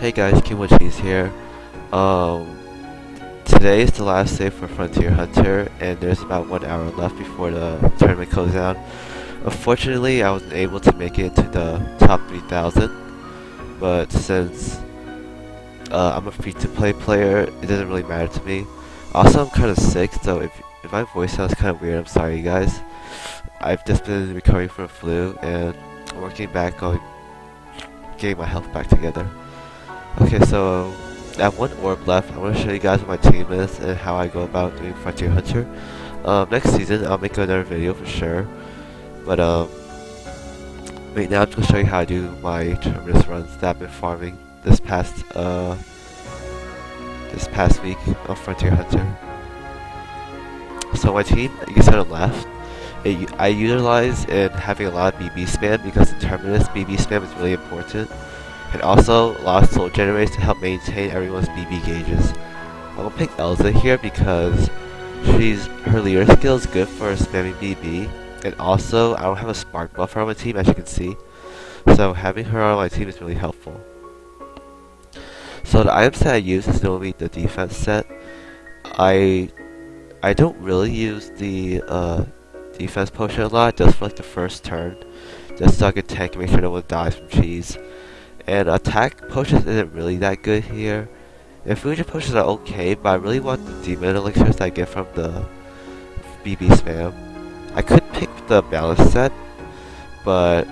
Hey guys, KimoCheese here. Um, Today is the last day for Frontier Hunter, and there's about 1 hour left before the tournament goes down. Unfortunately, I wasn't able to make it into the top 3,000, but since I'm a free-to-play player, it doesn't really matter to me. Also, I'm kind of sick, so if my voice sounds kind of weird, I'm sorry, guys. I've just been recovering from flu and working back on getting my health back together. Okay, so I have one orb left. I want to show you guys what my team is and how I go about doing Frontier Hunter. Next season, I'll make another video for sure. But right now I'm just gonna show you how I do my Terminus runs that I've been farming this past week of Frontier Hunter. So my team, you can see on the left, I utilize in having a lot of BB spam because in Terminus, BB spam is really important. And also a lot of soul generators to help maintain everyone's BB gauges. I'm gonna pick Elza here because her leader skill is good for spamming BB, and also I don't have a spark buffer on my team, as you can see, so having her on my team is really helpful. So the items that I use is normally the defense set. I don't really use the defense potion a lot, just for like the first turn, just so I can tank and make sure no one dies from cheese. And attack potions isn't really that good here. Infusion potions are okay, but I really want the demon elixirs that I get from the BB spam. I could pick the balance set, but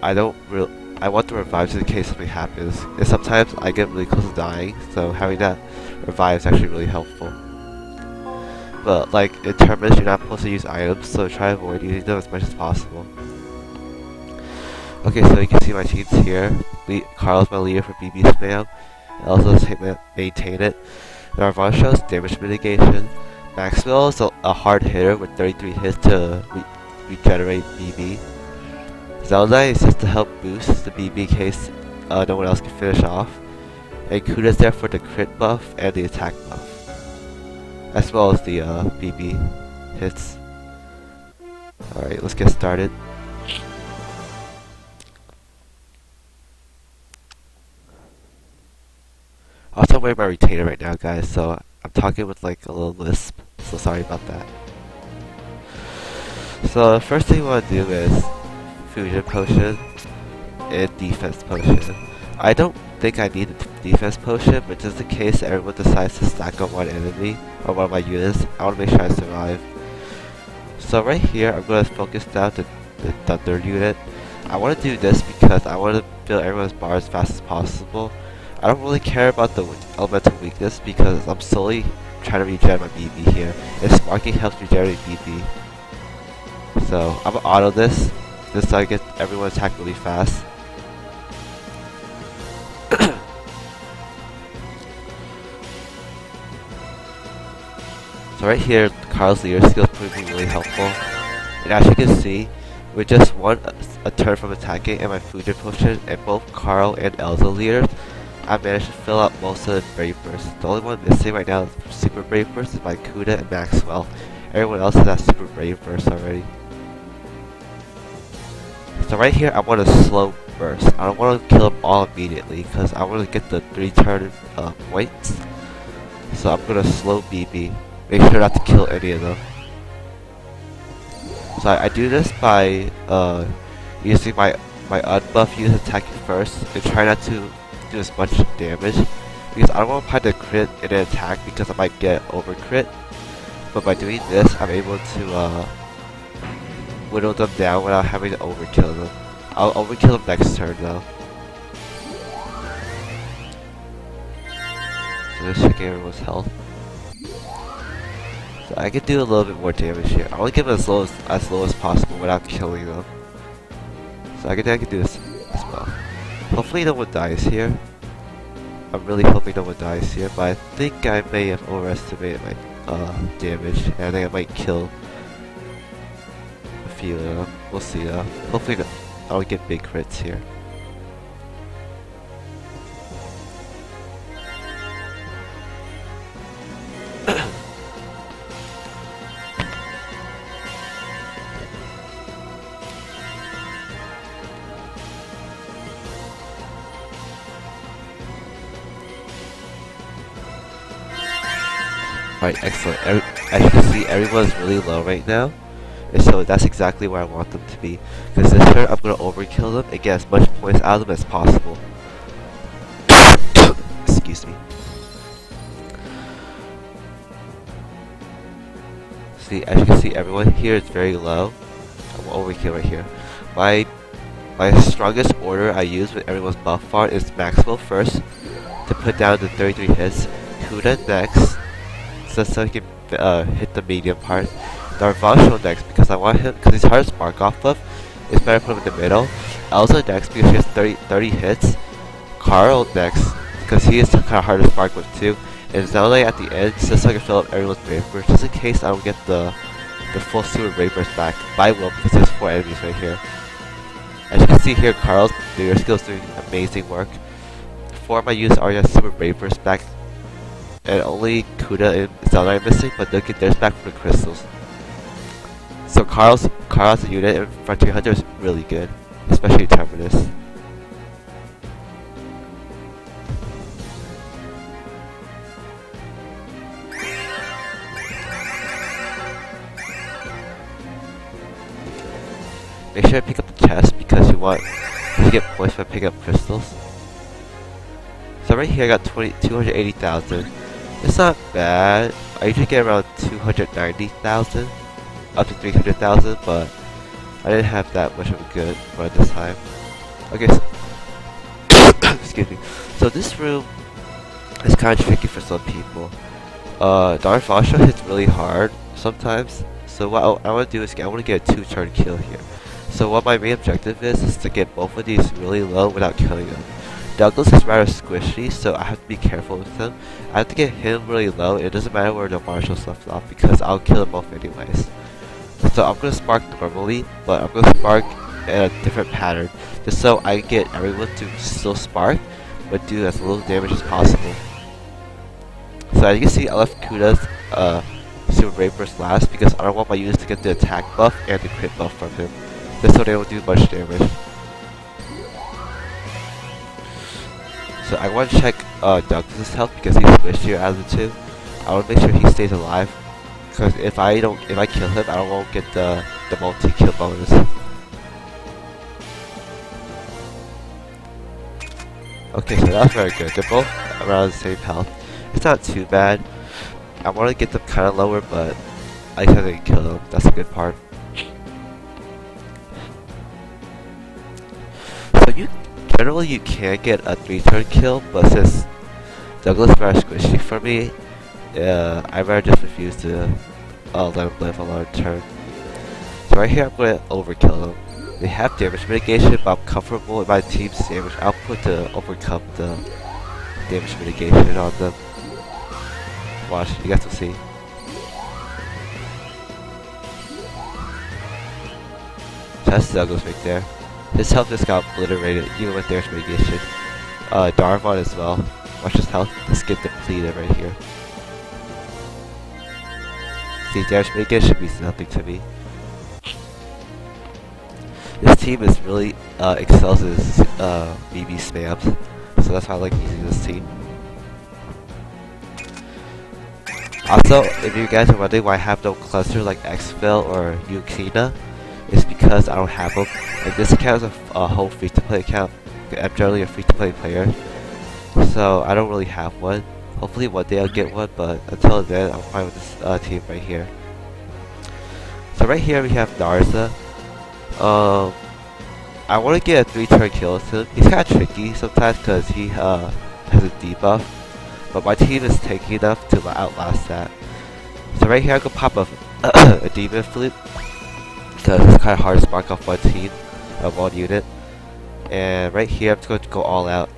I want the revives in case something happens. And sometimes I get really close to dying, so having that revive is actually really helpful. But like in Terminus, you're not supposed to use items, so try to avoid using them as much as possible. Okay, so you can see my teams here. Carl's my leader for BB spam. Elza's maintain it. Narvasho's damage mitigation. Maxwell is a hard hitter with 33 hits to regenerate BB. Zelda is just to help boost the BB in case no one else can finish off. And Kuda's there for the crit buff and the attack buff, as well as the BB hits. Alright, let's get started. Also, I'm wearing my retainer right now, guys, so I'm talking with like a little lisp, so sorry about that. So the first thing we want to do is fusion potion and defense potion. I don't think I need a defense potion, but just in case everyone decides to stack on one enemy or one of my units, I want to make sure I survive. So right here, I'm going to focus down the Thunder unit. I want to do this because I want to build everyone's bar as fast as possible. I don't really care about the elemental weakness because I'm slowly trying to regenerate my BB here, and sparking helps regenerate BB. So I'm gonna auto this so I get everyone attack really fast. So right here, Carl's leader skill is proving really helpful, and as you can see, with just a turn from attacking and my fusion potion, and both Carl and Elza leaders, I managed to fill out most of the Brave Bursts. The only one missing right now is Super Brave Burst is my Kuda and Maxwell. Everyone else has that Super Brave Burst already. So right here, I want a slow burst. I don't want to kill them all immediately because I want to get the 3-turn points. So I'm going to slow BB. Make sure not to kill any of them. So I do this by using my unbuff unit attacking first and try not to do as much damage because I don't want to find a crit in an attack because I might get over crit, but by doing this I'm able to whittle them down without having to overkill them. I'll overkill them next turn though. So just checking everyone's health. So I can do a little bit more damage here. I want to get them as low as possible without killing them. So I can do this as well. Hopefully no one dies here. I'm really hoping no one dies here, but I think I may have overestimated my damage, and I think I might kill a few of them. We'll see though. Hopefully I'll get big crits here. Alright, excellent. As you can see, everyone's really low right now. And so that's exactly where I want them to be. Because this turn, I'm going to overkill them and get as much points out of them as possible. Excuse me. See, as you can see, everyone here is very low. I'm overkill right here. My strongest order I use when everyone's buff far is Maxwell first to put down the 33 hits, Kuda next, so he can hit the medium part, Darvasho next because I want him, because he's hard to spark off of, it's better to put him in the middle, Elsa next because she has 30 hits, Carl next because he is kind of hard to spark with too, and Zelda at the end just so I can fill up everyone's vapor, just in case I don't get the full super vapors back, but I will because there's 4 enemies right here. As you can see here, Carl's meter skill is doing amazing work. 4 of my units already have super vapors back, and only Kuda and Zelda are missing, but they'll get theirs back from the crystals. So Carl's unit in Frontier Hunter is really good, especially Terminus. Make sure I pick up the chest because you want to get points by picking up crystals. So right here I got 280,000. It's not bad. I usually get around 290,000 up to 300,000, but I didn't have that much of a good run this time. Okay, so excuse me. So this room is kind of tricky for some people. Darvasho hits really hard sometimes. So what I want to do is I want to get a 2-turn kill here. So what my main objective is to get both of these really low without killing them. Douglas is rather squishy, so I have to be careful with him. I have to get him really low, and it doesn't matter where the Marshall's left off because I'll kill them both anyways. So I'm going to spark normally, but I'm going to spark in a different pattern, just so I can get everyone to still spark, but do as little damage as possible. So as you can see, I left Kuda's Super Brave Burst last because I don't want my units to get the attack buff and the crit buff from him, just so they don't do much damage. So I want to check Douglas' health because he's squishier out of the two. I want to make sure he stays alive, because if I kill him, I won't get the multi-kill bonus. Okay, so that's very good. They're both around the same health. It's not too bad. I want to get them kind of lower, but I can kill them. That's a good part. So generally you can get a 3-turn kill, but since Douglas is very squishy for me, I'd rather just refuse to let him live a long turn. So right here I'm going to overkill them. They have damage mitigation, but I'm comfortable with my team's damage output to overcome the damage mitigation on them. Watch, you guys will see. That's Douglas right there. His health just got obliterated, even with damage mitigation. Darvon as well. Watch his health just get depleted right here. See, damage mitigation means nothing to me. This team is really excels in BB spams, so that's why I like using this team. Also, if you guys are wondering why I have no cluster like Xfil or Yukina, it's because I don't have them. And this account is a whole free-to-play account. I'm generally a free-to-play player, so I don't really have one. Hopefully one day I'll get one, but until then I'm fine with this team right here. So right here we have Narza. I want to get a 3-turn kill with him. He's kind of tricky sometimes because he has a debuff, but my team is tanky enough to outlast that. So right here I can pop a demon flute because it's kind of hard to spark off one team, one unit. And right here I'm just going to go all out.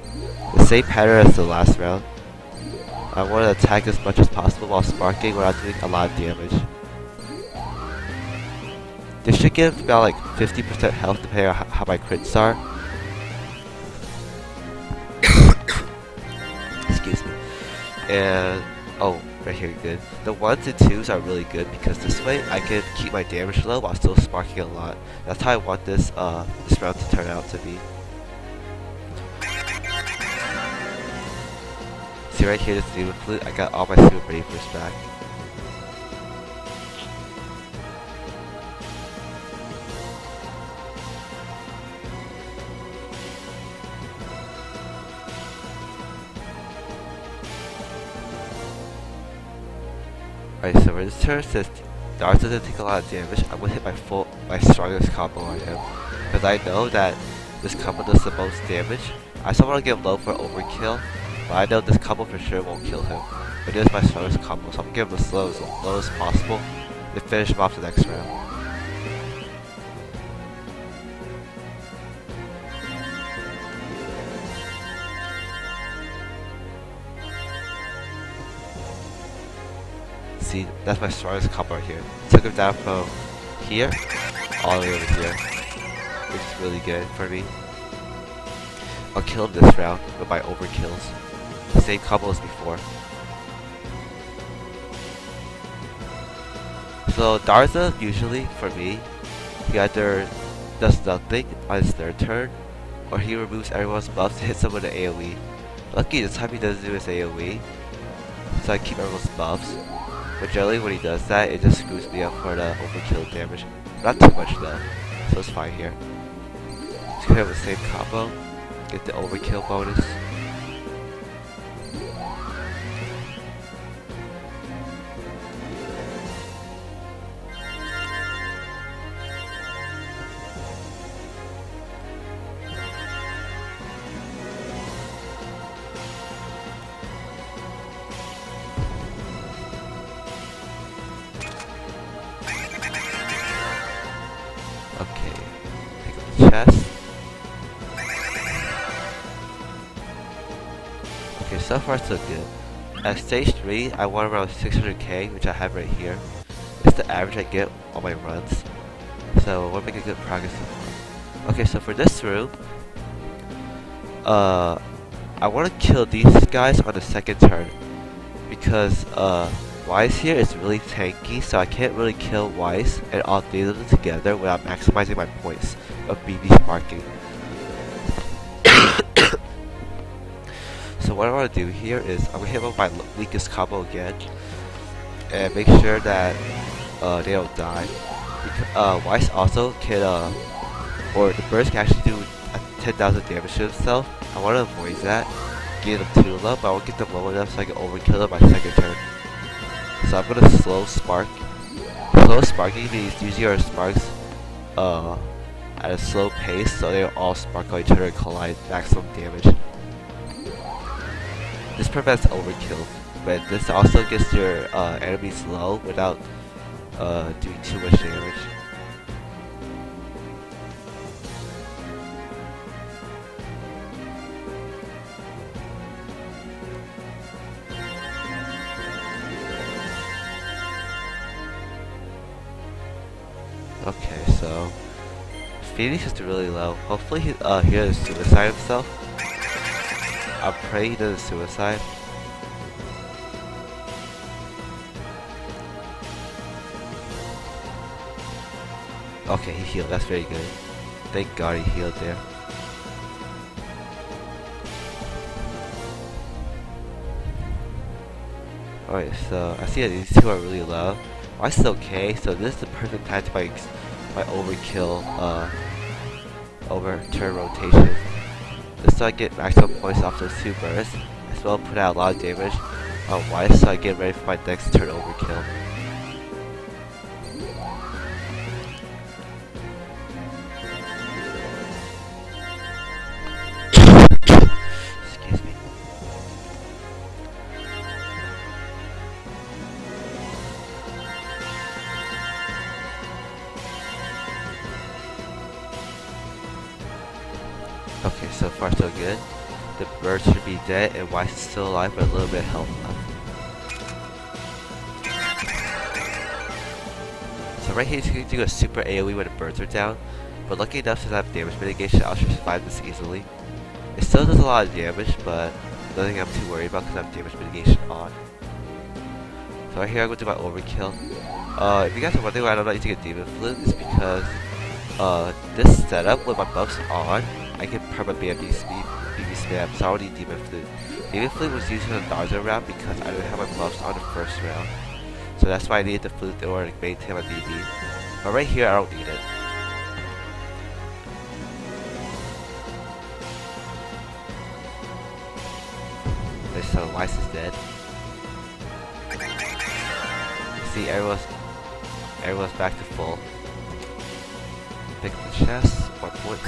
The same pattern as the last round. I want to attack as much as possible while sparking without doing a lot of damage. This should give about like 50% health depending on how my crits are. Excuse me. And oh, right here, good. The 1s and 2s are really good because this way I can keep my damage low while still sparking a lot. That's how I want this this round to turn out to be. See right here, this demon flute. I got all my super bravers back. Alright, so for this turn, since Darts doesn't take a lot of damage, I'm gonna hit my strongest combo on him. Because I know that this combo does the most damage. I still want to get low for overkill, but I know this combo for sure won't kill him. But it is my strongest combo, so I'm gonna give him as low as possible, and finish him off the next round. See, that's my strongest combo right here. Took him down from here all the way over here, which is really good for me. I'll kill him this round with my overkills. The same combo as before. So Darza, usually, for me, he either does nothing on his third turn, or he removes everyone's buffs to hit someone with an AoE. Lucky this time he doesn't do his AoE, so I keep everyone's buffs. But generally when he does that, it just screws me up for the overkill damage. Not too much though, so it's fine here. Just gonna have the same combo, get the overkill bonus. Okay, pick up the chest. Okay, so far so good. At stage 3, I want around 600k, which I have right here. It's the average I get on my runs. So we're making good progress so far. Okay, so for this room, I want to kill these guys on the second turn. Because Wise here is really tanky, so I can't really kill Wise and all three of them together without maximizing my points of BB sparking. So what I want to do here is I'm going to hit him with my weakest combo again and make sure that they don't die. Because, Wise also can, or the burst can actually do 10,000 damage to himself. I want to avoid that, get them too low, but I won't get them low enough so I can overkill them my second turn. So I'm gonna slow spark. Slow sparking means using your sparks at a slow pace so they all spark on each other and collide maximum damage. This prevents overkill, but this also gets your enemies low without doing too much damage. Okay, so Phoenix is really low. Hopefully he doesn't suicide himself. I pray he doesn't suicide. Okay, he healed. That's very good. Thank God he healed there. Alright, so I see that these two are really low. I'm still okay, so this is the perfect time to my overkill overturn rotation. Just so I get maximum points off those two bursts, as well as put out a lot of damage on Wise so I get ready for my next turn overkill. Excuse me. Okay, so far so good. The bird should be dead and Wise is still alive with a little bit of health left. So right here he's going to do a super AoE when the birds are down, but lucky enough since I have damage mitigation I should survive this easily. It still does a lot of damage, but nothing I'm too worried about because I have damage mitigation on. So right here I'm going to do my overkill. If you guys are wondering why I'm not using a demon flute, it's because this setup with my buffs on, I can perma-ban BB spam, so I don't need Demon Flute. Demon Flute was used in the Darza round because I didn't have my buffs on the first round. So that's why I needed the Flute in order to maintain my BB. But right here, I don't need it. Okay, so Wise is dead. See, everyone's back to full. Pick the chest, 1 point.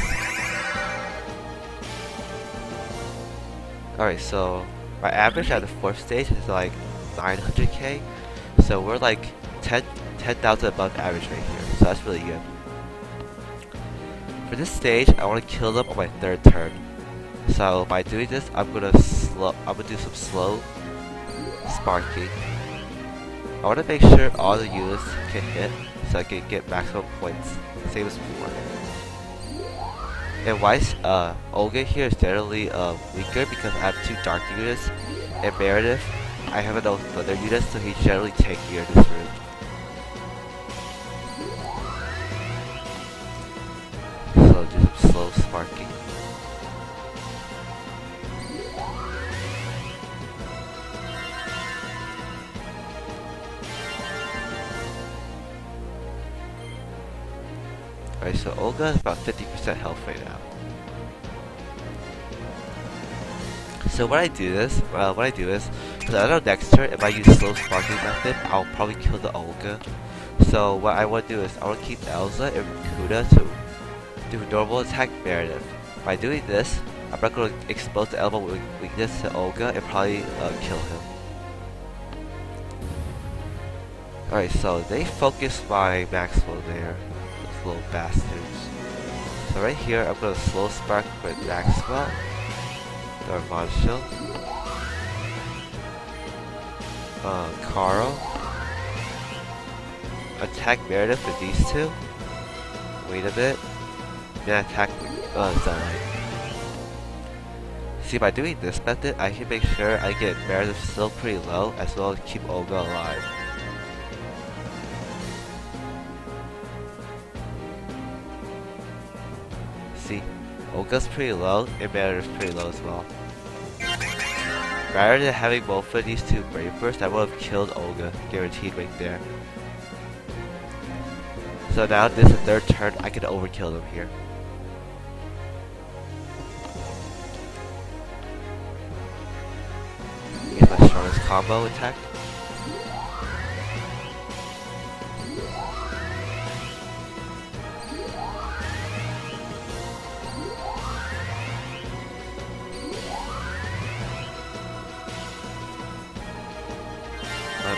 Alright, so my average at the 4th stage is like 900k. So we're like 10,000 above average right here. So that's really good. For this stage, I want to kill them on my 3rd turn. So by doing this, I'm gonna do some slow sparking. I want to make sure all the units can hit, so I can get maximum points, same as before. And why Olga here is generally weaker because I have 2 dark units, and Meredith, I have no thunder units, so he's generally tankier in this room. So do some slow sparking. Alright, so Olga is about 50% health right now. So when I do this, because I know next turn, if I use slow sparking method, I'll probably kill the Olga. So what I want to do is I want to keep Elsa and Kuda to do normal attack Meredith. By doing this, I'm not going to expose the elbow weakness to Olga and probably kill him. Alright, so they focus my Maxwell there. Little bastards. So right here, I'm gonna slow spark with Maxwell, Darvanshil, Carl, attack Meredith with these 2, wait a bit, then attack Zelite. See, by doing this method, I can make sure I get Meredith still pretty low, as well as keep Olga alive. See, Olga's pretty low, and Meredith's pretty low as well. Rather than having both of these 2 Brave Bursts, I would have killed Olga, guaranteed right there. So now this is the 3rd turn, I can overkill them here. Here's my strongest combo attack.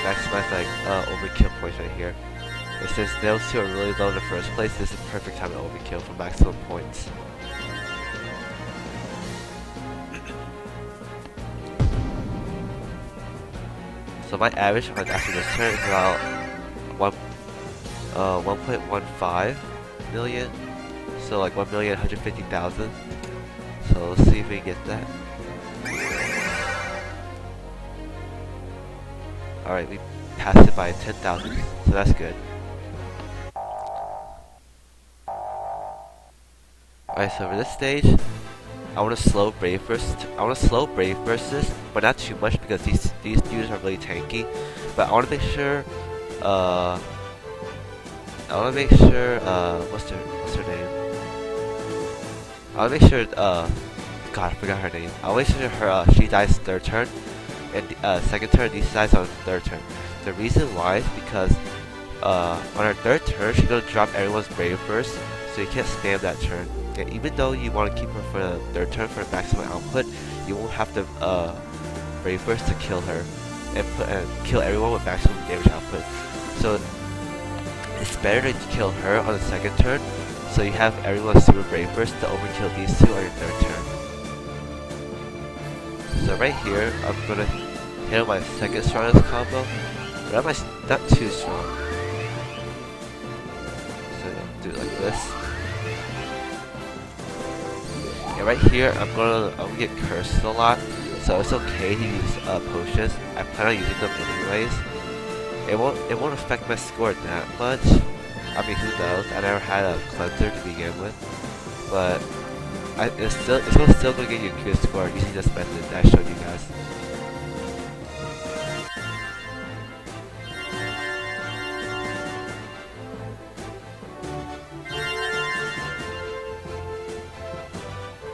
Maximize my overkill points right here. And since those 2 are really low in the first place, this is the perfect time to overkill for maximum points. So my average after this turn is about 1.15 million. So like 1,150,000. So let's see if we can get that. Alright, we passed it by 10,000, so that's good. Alright, so for this stage, I want to slow Brave Burst. This, but not too much because these units are really tanky. But I want to make sure, what's her name? I want to make sure, God, I forgot her name. I want to make sure she dies 3rd turn. And 2nd turn, these dies on 3rd turn. The reason why is because on her 3rd turn, she's gonna drop everyone's Brave Burst, so you can't spam that turn. And even though you want to keep her for the 3rd turn for maximum output, you won't have to Brave Burst to kill her and kill everyone with maximum damage output. So it's better to kill her on the 2nd turn, so you have everyone's super Brave Burst to overkill these 2 on your 3rd turn. So right here, I'm gonna hit my 2nd strongest combo, but I'm not too strong. So do it like this. And right here, I'm gonna get cursed a lot, so it's okay to use potions. I plan on using them anyways. It won't affect my score that much. I mean, who knows? I never had a cleanser to begin with, but it's still gonna get you a good score using this method that I showed you guys.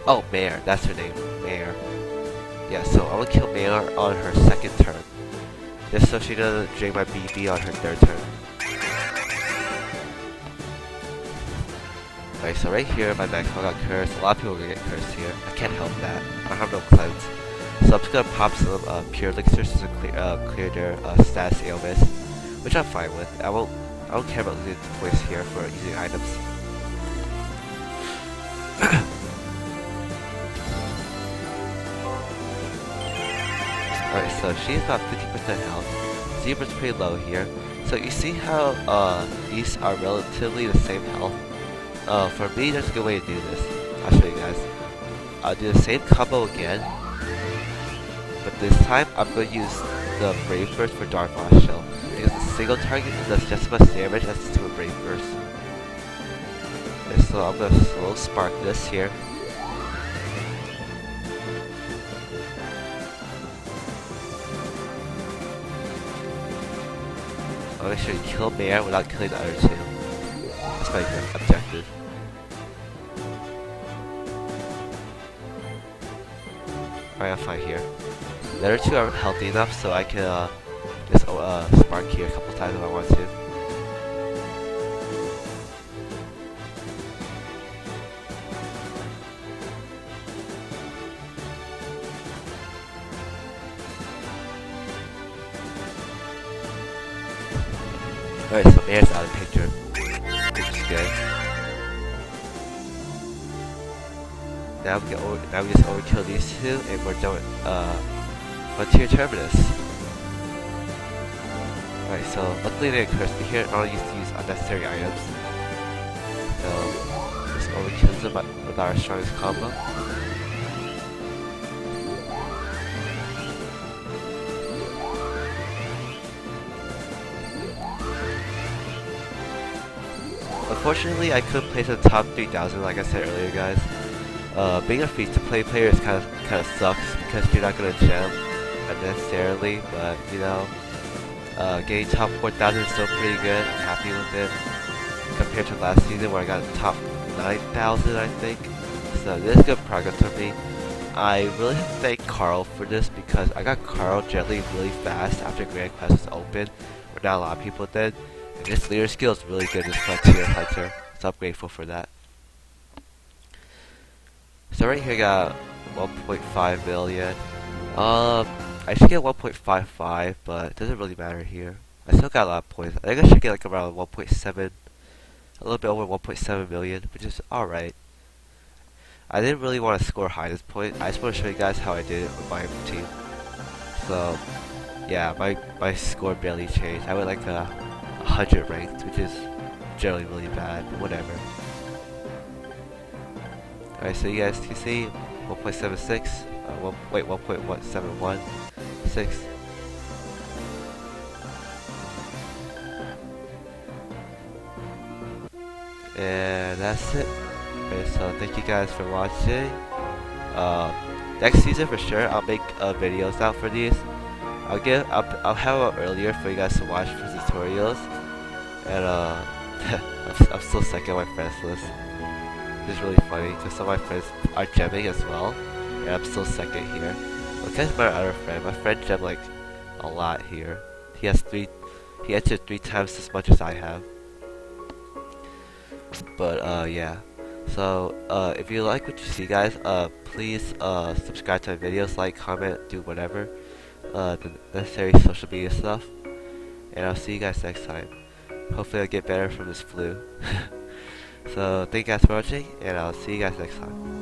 Oh, Mare, that's her name, Mare. Yeah, so I'm gonna kill Mare on her 2nd turn. just so she doesn't drain my BB on her third turn. Alright, so right here, my maximum got cursed. A lot of people are gonna get cursed here. I can't help that. I have no cleanse. So I'm just gonna pop some pure elixirs to clear their status ailments, which I'm fine with. I don't care about losing points here for using items. Alright, so she's about 50% health. Zebra's pretty low here. So you see how these are relatively the same health? For me, there's a good way to do this. I'll show you guys. I'll do the same combo again, but this time I'm going to use the Brave Burst for Dark Shell. Because a single target does just as much damage as to a Brave Burst. And so I'm going to slow spark this here. I'll make sure you kill Mare without killing the other two. That's my objective. Alright, I'm fine here. The other two are healthy enough so I can just spark here a couple times if I want to. Alright, so Mare's out of the picture, which is good. Now we just overkill these two, and we're done with Frontier Terminus. Alright, so luckily they cursed me here. I don't used to use unnecessary items. So just overkills them with our strongest combo. Unfortunately, I couldn't place in the top 3,000 like I said earlier, guys. Being a free-to-play player is kind of sucks because you're not gonna gem unnecessarily, but you know, getting top 4,000 is still pretty good. I'm happy with it compared to last season where I got top 9,000, I think. So this is good progress for me. I really have to thank Carl for this because I got Carl gently really fast after Grand Quest was open, where not a lot of people did. And this leader skill is really good, this Frontier Hunter, so I'm grateful for that. So right here I got 1.5 million. I should get 1.55, but it doesn't really matter here. I still got a lot of points. I think I should get like around 1.7, a little bit over 1.7 million, which is alright. I didn't really want to score high at this point. I just want to show you guys how I did it with my team. So, yeah, my score barely changed. I went like 100 ranked, which is generally really bad, but whatever. Alright, so you guys can see 1.76, 1.1716. And that's it. Okay, so thank you guys for watching. Next season for sure, I'll make videos out for these. I'll have them earlier for you guys to watch for tutorials. And I'm still second on my friends list. It's really funny because some of my friends are gemming as well, and I'm still second here. Because my other friend, gemmed like a lot here. He entered 3 times as much as I have. But yeah. So if you like what you see, guys, please subscribe to my videos, like, comment, do whatever, the necessary social media stuff. And I'll see you guys next time. Hopefully I'll get better from this flu. So thank you guys for watching, and I'll see you guys next time.